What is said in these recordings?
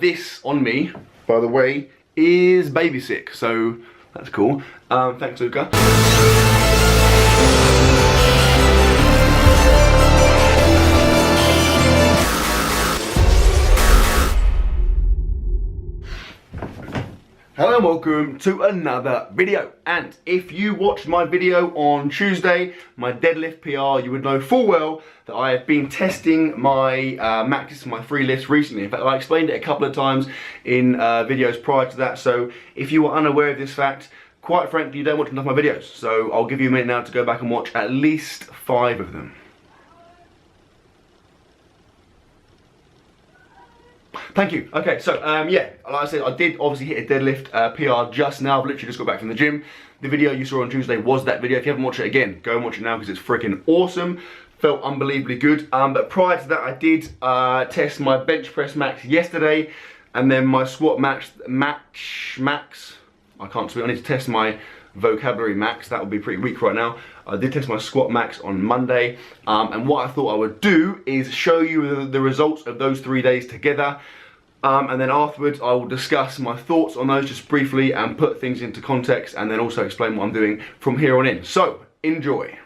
this on me, by the way, is baby sick, so that's cool. Thanks, Luca. Hello and welcome to another video. And if you watched my video on Tuesday, my deadlift PR, you would know full well that I have been testing my maxes, my free lifts recently. In fact, I explained it a couple of times in videos prior to that. So if you are unaware of this fact, quite frankly, you don't watch enough of my videos. So I'll give you a minute now to go back and watch at least 5 of them. Thank you. Okay, so yeah, like I said, I did obviously hit a deadlift PR just now. I've literally just got back from the gym. The video you saw on Tuesday was that video. If you haven't watched it again, go and watch it now because it's freaking awesome. Felt unbelievably good. But prior to that, I did test my bench press max yesterday, and then my squat max. I can't speak. I need to test my vocabulary max. That would be pretty weak right now. I did test my squat max on Monday, and what I thought I would do is show you the results of those 3 days together, and then afterwards I will discuss my thoughts on those just briefly and put things into context, and then also explain what I'm doing from here on in. So, enjoy.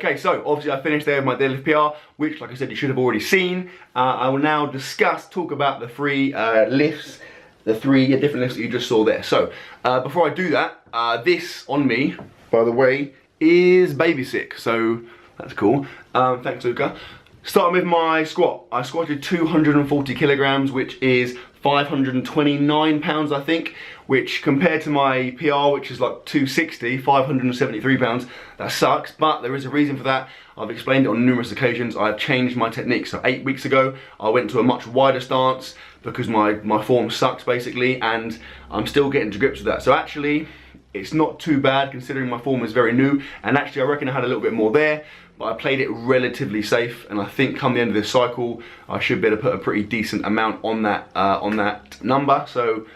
Okay, so obviously I finished there with my deadlift PR, which, like I said, you should have already seen. I will now talk about the three lifts, the three different lifts that you just saw there. So, before I do that, this on me, by the way, is baby sick, so that's cool. Thanks, Luca. Starting with my squat. I squatted 240 kilograms, which is 529 pounds, I think, which compared to my PR, which is like 260, 573 pounds, that sucks, but there is a reason for that. I've explained it on numerous occasions. I've changed my technique. So 8 weeks ago, I went to a much wider stance because my form sucks basically, and I'm still getting to grips with that. So actually, it's not too bad considering my form is very new, and actually I reckon I had a little bit more there, but I played it relatively safe, and I think come the end of this cycle, I should be able to put a pretty decent amount on that number. So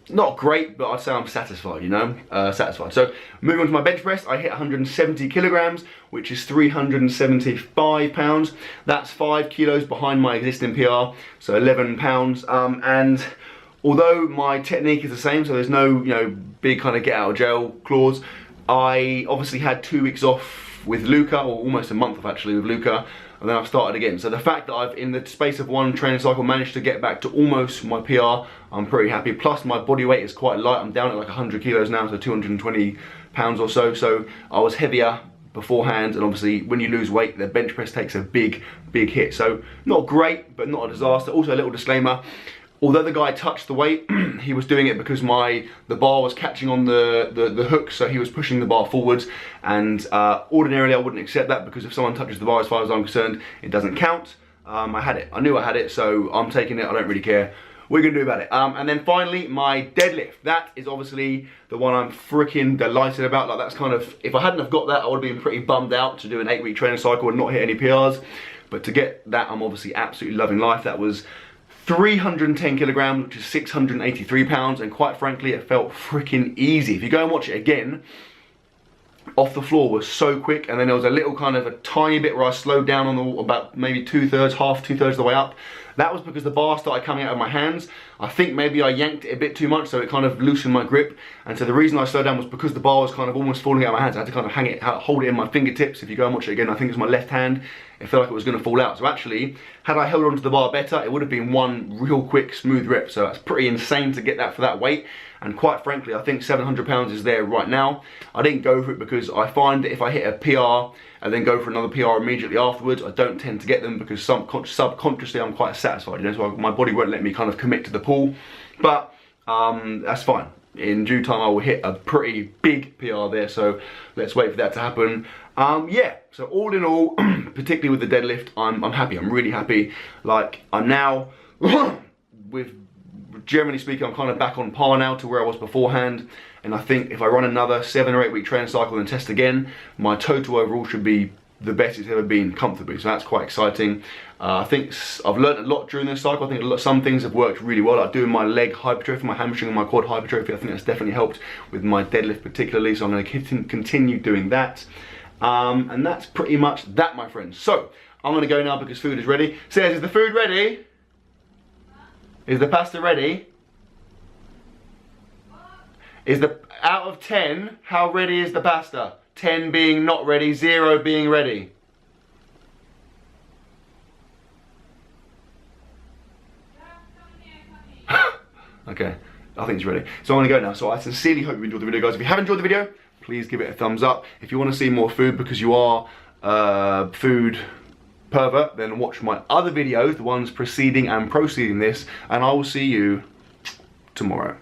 not great, but I'd say I'm satisfied, you know, satisfied. So moving on to my bench press, I hit 170 kilograms, which is 375 pounds. That's 5 kilos behind my existing PR, so 11 pounds. And although my technique is the same, so there's no, you know, big kind of get out of jail clause, I obviously had 2 weeks off with Luca, or almost a month off actually with Luca, and then I've started again. So the fact that I've, in the space of one training cycle, managed to get back to almost my PR, I'm pretty happy. Plus my body weight is quite light. I'm down at like 100 kilos now, so 220 pounds or so. So I was heavier beforehand, and obviously when you lose weight, the bench press takes a big hit. So not great, but not a disaster. Also a little disclaimer, although the guy touched the weight, he was doing it because the bar was catching on the hook, so he was pushing the bar forwards, and ordinarily I wouldn't accept that, because if someone touches the bar, as far as I'm concerned, it doesn't count. I had it, I knew I had it, so I'm taking it, I don't really care. What are you gonna do about it? And then finally, my deadlift. That is obviously the one I'm freaking delighted about. Like, that's kind of, if I hadn't have got that, I would have been pretty bummed out to do an 8-week training cycle and not hit any PRs. But to get that, I'm obviously absolutely loving life. That was 310 kilograms, which is 683 pounds, and quite frankly, it felt freaking easy. If you go and watch it again, off the floor was so quick, and then there was a little kind of a tiny bit where I slowed down on the, about maybe two-thirds of the way up. That was because the bar started coming out of my hands. I think maybe I yanked it a bit too much, so it kind of loosened my grip. And so the reason I slowed down was because the bar was kind of almost falling out of my hands. I had to kind of hang it, hold it in my fingertips. If you go and watch it again, I think it's my left hand. It felt like it was going to fall out. So actually, had I held onto the bar better, it would have been one real quick, smooth rip. So that's pretty insane to get that for that weight. And quite frankly, I think 700 pounds is there right now. I didn't go for it because I find that if I hit a PR and then go for another PR immediately afterwards, I don't tend to get them, because subconsciously I'm quite satisfied, you know, so my body won't let me kind of commit to the pull. But that's fine. In due time I will hit a pretty big PR there, so let's wait for that to happen. Yeah, so all in all, particularly with the deadlift, I'm happy. I'm really happy. Like, I'm now, generally speaking, I'm kind of back on par now to where I was beforehand. And I think if I run another 7 or 8 week training cycle and test again, my total overall should be the best it's ever been comfortably. So that's quite exciting. I think I've learned a lot during this cycle. I think some things have worked really well, like doing my leg hypertrophy, my hamstring and my quad hypertrophy. I think that's definitely helped with my deadlift particularly. So I'm going to continue doing that. And that's pretty much that, my friends. So I'm going to go now because food is ready. Says, is the food ready? Is the pasta ready? Is the, out of 10, how ready is the pasta? 10 being not ready, 0 being ready. Okay, I think it's ready. So I'm gonna go now. So I sincerely hope you enjoyed the video, guys. If you have enjoyed the video, please give it a thumbs up. If you want to see more food because you are food pervert, then watch my other videos, the ones preceding and proceeding this, and I will see you tomorrow.